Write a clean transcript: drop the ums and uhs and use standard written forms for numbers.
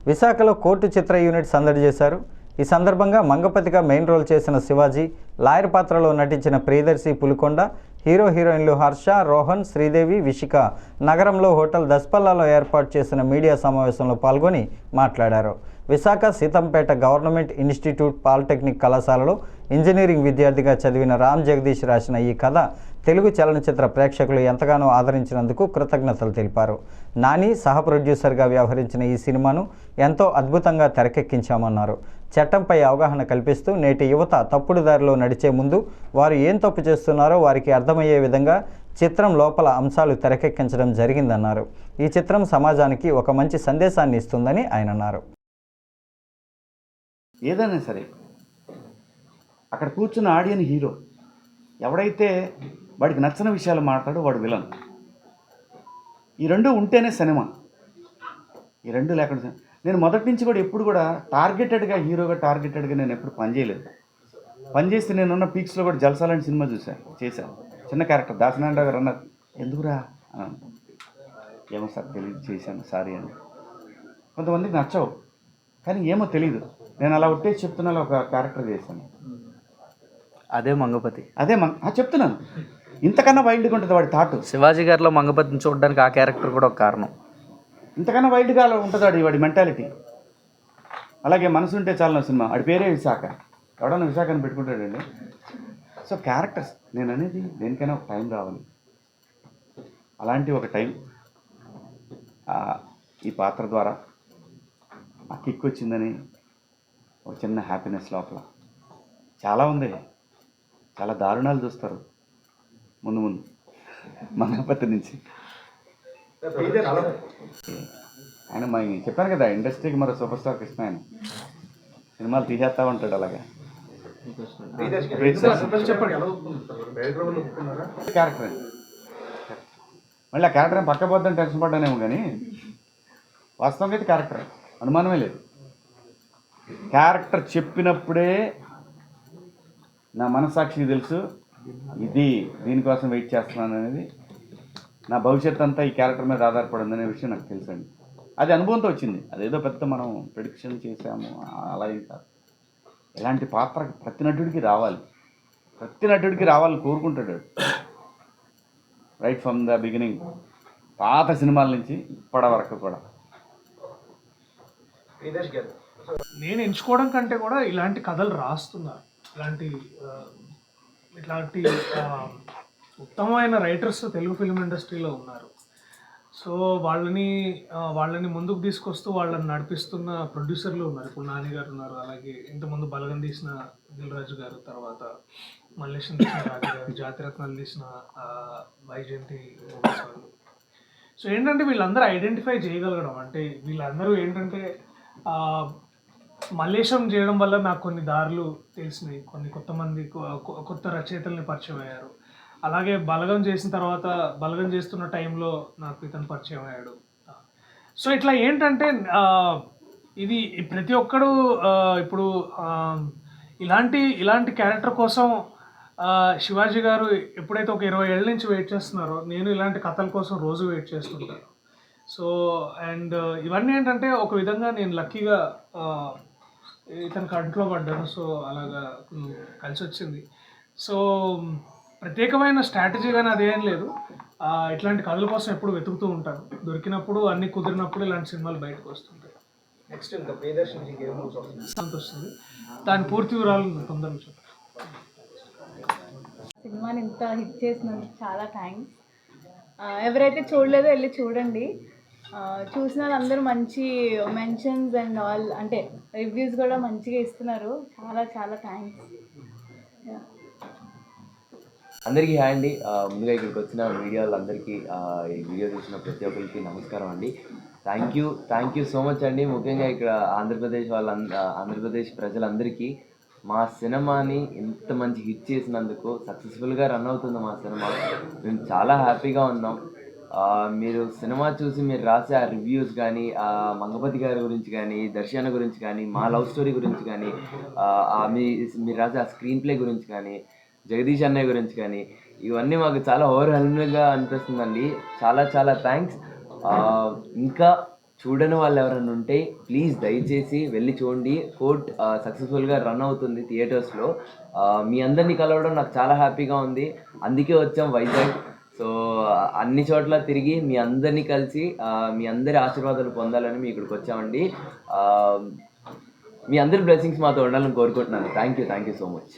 విశాఖలో కోర్టు చిత్ర యూనిట్ సందడి చేశారు. ఈ సందర్భంగా మంగపతిగా మెయిన్ రోల్ చేసిన శివాజీ, లాయర్ పాత్రలో నటించిన ప్రియదర్శి పులికొండ, హీరోయిన్లు హర్ష, రోహన్, శ్రీదేవి, విషిక నగరంలో హోటల్ దస్పల్లాలో ఏర్పాటు చేసిన మీడియా సమావేశంలో పాల్గొని మాట్లాడారు. Visakha Seethampeta government institute polytechnic కళాశాలలో ఇంజనీరింగ్ విద్యార్థిగా చదివిన రామ్ జగదీష్ రాసిన ఈ కథ తెలుగు చలనచిత్ర ప్రేక్షకులు ఎంతగానో ఆదరించినందుకు కృతజ్ఞతలు తెలిపారు. నాని సహ ప్రొడ్యూసర్గా వ్యవహరించిన ఈ సినిమాను ఎంతో అద్భుతంగా తెరకెక్కించామన్నారు. చట్టంపై అవగాహన కల్పిస్తూ నేటి యువత తప్పుడు దారిలో నడిచే ముందు వారు ఏం తప్పు చేస్తున్నారో వారికి అర్థమయ్యే విధంగా చిత్రం లోపల అంశాలు తెరకెక్కించడం జరిగిందన్నారు. ఈ చిత్రం సమాజానికి ఒక మంచి సందేశాన్ని ఇస్తుందని ఆయన అన్నారు. ఏదైనా సరే అక్కడ కూర్చున్న ఆడియన్ హీరో, ఎవడైతే వాడికి నచ్చిన విషయాలు మాట్లాడో వాడు విలన్. ఈ రెండు ఉంటేనే సినిమా. ఈ రెండు లేకుండా నేను మొదటి నుంచి కూడా ఎప్పుడు కూడా టార్గెటెడ్గా హీరోగా టార్గెటెడ్గా నేను ఎప్పుడు పనిచేయలేదు. పనిచేస్తే నేనున్న పీక్స్లో కూడా జల్సాలాంటి సినిమా చేశాను. చిన్న క్యారెక్టర్ దాసనారాయణ గారు అన్నారు, ఎందుకురా అని. ఏమో సార్ తెలియదు, చేశాను సారీ అని. కొంతమందికి నచ్చవు, కానీ ఏమో తెలియదు. నేను అలా ఉట్టేసి చెప్తున్నా ఒక క్యారెక్టర్ చేశాను. అదే మంగపతి. చెప్తున్నాను, ఇంతకన్నా వైల్డ్గా ఉంటుంది వాడి థాట్. శివాజీ గారిలో మంగపతిని చూడడానికి ఆ క్యారెక్టర్ కూడా ఒక కారణం. ఇంతకన్నా వైల్డ్గా ఉంటుంది వాడి మెంటాలిటీ. అలాగే మనసు ఉంటే చాలా సినిమా, వాడి పేరే విశాఖ. ఎవడన్నా విశాఖని పెట్టుకుంటాడండి. సో క్యారెక్టర్స్, నేను అనేది దేనికైనా ఒక టైం రావాలి. అలాంటి ఒక టైం ఈ పాత్ర ద్వారా ఆ కిక్ వచ్చిందని ఒక చిన్న హ్యాపీనెస్ లోపల. చాలా ఉంది, చాలా దారుణాలు చూస్తారు ముందు మంగపతి నుంచి. ఆయన చెప్పాను కదా, ఇండస్ట్రీకి మరో సూపర్ స్టార్ కృష్ణ. ఆయన సినిమాలు తీసేస్తా ఉంటాడు. అలాగే క్యారెక్టర్ మళ్ళీ ఆ క్యారెక్టర్ ఏం పక్క పోద్దని టెన్షన్ పడ్డానేమో, కానీ వాస్తవంగా అయితే క్యారెక్టర్ అనుమానమే లేదు. క్యారెక్టర్ చెప్పినప్పుడే నా మనసాక్షికి తెలుసు, దీనికోసం వెయిట్ చేస్తున్నాను అనేది. నా భవిష్యత్ అంతా ఈ క్యారెక్టర్ మీద ఆధారపడిందనే విషయం నాకు తెలుసండి. అది అనుభవంతో వచ్చింది. అదేదో పెద్ద మనం ప్రిడిక్షన్ చేసాము అలా ఏం కాదు. ఇలాంటి పాత్ర ప్రతి నటుడికి రావాలని కోరుకుంటాడు. రైట్ ఫ్రమ్ ద బిగినింగ్, పాత సినిమాల నుంచి ఇప్పటి వరకు కూడా. నేను ఎంచుకోవడం కంటే కూడా ఇలాంటి కథలు రాస్తున్నారు. ఇట్లాంటి ఉత్తమమైన రైటర్స్ తెలుగు ఫిల్మ్ ఇండస్ట్రీలో ఉన్నారు. సో వాళ్ళని ముందుకు తీసుకొస్తూ వాళ్ళని నడిపిస్తున్న ప్రొడ్యూసర్లు ఉన్నారు. ఇప్పుడు నాని గారు ఉన్నారు, అలాగే ఇంతకుముందు బలగం తీసిన దిల్ రాజు గారు, తర్వాత మల్లేశం తీసిన రాజు గారు, జాతిరత్నాలు తీసిన వైజయంతి మూవీస్ వాళ్ళు. సో ఏంటంటే వీళ్ళందరూ ఐడెంటిఫై చేయగలగడం, అంటే వీళ్ళందరూ ఏంటంటే మల్లేశం చేయడం వల్ల నాకు కొన్ని దారులు తెలిసినాయి, కొన్ని కొత్త రచయితల్ని పరిచయం అయ్యారు. అలాగే బలగం చేసిన తర్వాత, బలగం చేస్తున్న టైంలో నాకు ఇతను పరిచయం అయ్యాడు. సో ఇట్లా ఏంటంటే ఇది ప్రతి ఒక్కడు ఇప్పుడు ఇలాంటి క్యారెక్టర్ కోసం శివాజీ గారు ఎప్పుడైతే ఒక 20 ఏళ్ళ నుంచి వెయిట్ చేస్తున్నారో, నేను ఇలాంటి కథల కోసం రోజు వెయిట్ చేస్తుంటాను. సో అండ్ ఇవన్నీ ఏంటంటే ఒక విధంగా నేను లక్కీగా ఇతని కంట్లో పడ్డాను. సో అలాగా కలిసి వచ్చింది. సో ప్రత్యేకమైన స్ట్రాటజీ కానీ అదేం లేదు. ఇట్లాంటి కథల కోసం ఎప్పుడు వెతుకుతూ ఉంటాను. దొరికినప్పుడు, అన్ని కుదిరినప్పుడు ఇలాంటి సినిమాలు బయటకు వస్తుంటాయి. నెక్స్ట్ ఇంకా ప్రియదర్శన్ వస్తుంది, దాని పూర్తి వివరాలు తొందరగా చెప్తాను. సినిమాని ఇంత హిట్ చేసినందుకు చాలా థ్యాంక్స్. ఎవరైతే చూడలేదో వెళ్ళి చూడండి. చూసిన వాళ్ళందరూ మంచి మెన్షన్స్ అండ్ ఆల్, అంటే రివ్యూస్ కూడా మంచిగా ఇస్తున్నారు. చాలా చాలా థ్యాంక్స్. అందరికీ హాయ్ అండి. ముందుగా ఇక్కడికి వచ్చిన మీడియా వాళ్ళందరికీ, ఈ వీడియో చూసిన ప్రతి ఒక్కరికి నమస్కారం అండి. థ్యాంక్ యూ సో మచ్ అండి. ముఖ్యంగా ఇక్కడ ఆంధ్రప్రదేశ్ ప్రజలందరికీ మా సినిమాని ఇంత మంచి హిట్ చేసినందుకు, సక్సెస్ఫుల్గా రన్ అవుతుంది మా సినిమా. మేము చాలా హ్యాపీగా ఉన్నాం. మీరు సినిమా చూసి మీరు రాసే ఆ రివ్యూస్ కానీ, మంగపతి గారి గురించి కానీ, దర్శన గురించి కానీ, మా లవ్ స్టోరీ గురించి కానీ, మీరు రాసే ఆ స్క్రీన్ ప్లే గురించి కానీ, జగదీష్ అన్నయ్య గురించి కానీ, ఇవన్నీ మాకు చాలా ఓవర్వెల్మింగ్గా అనిపిస్తుందండి. చాలా చాలా థ్యాంక్స్. ఇంకా చూడని వాళ్ళు ఎవరైనా ఉంటే ప్లీజ్ దయచేసి వెళ్ళి చూడండి. కోర్ట్ సక్సెస్ఫుల్గా రన్ అవుతుంది థియేటర్స్లో. మీ అందరినీ కలవడం నాకు చాలా హ్యాపీగా ఉంది. అందుకే వచ్చాం వైజాగ్. సో అన్ని చోట్ల తిరిగి మీ అందరినీ కలిసి మీ అందరి ఆశీర్వాదాలు పొందాలని మీ ఇక్కడికి వచ్చామండి. మీ అందరి బ్లెస్సింగ్స్ మాతో ఉండాలని కోరుకుంటున్నాను. Thank you so much.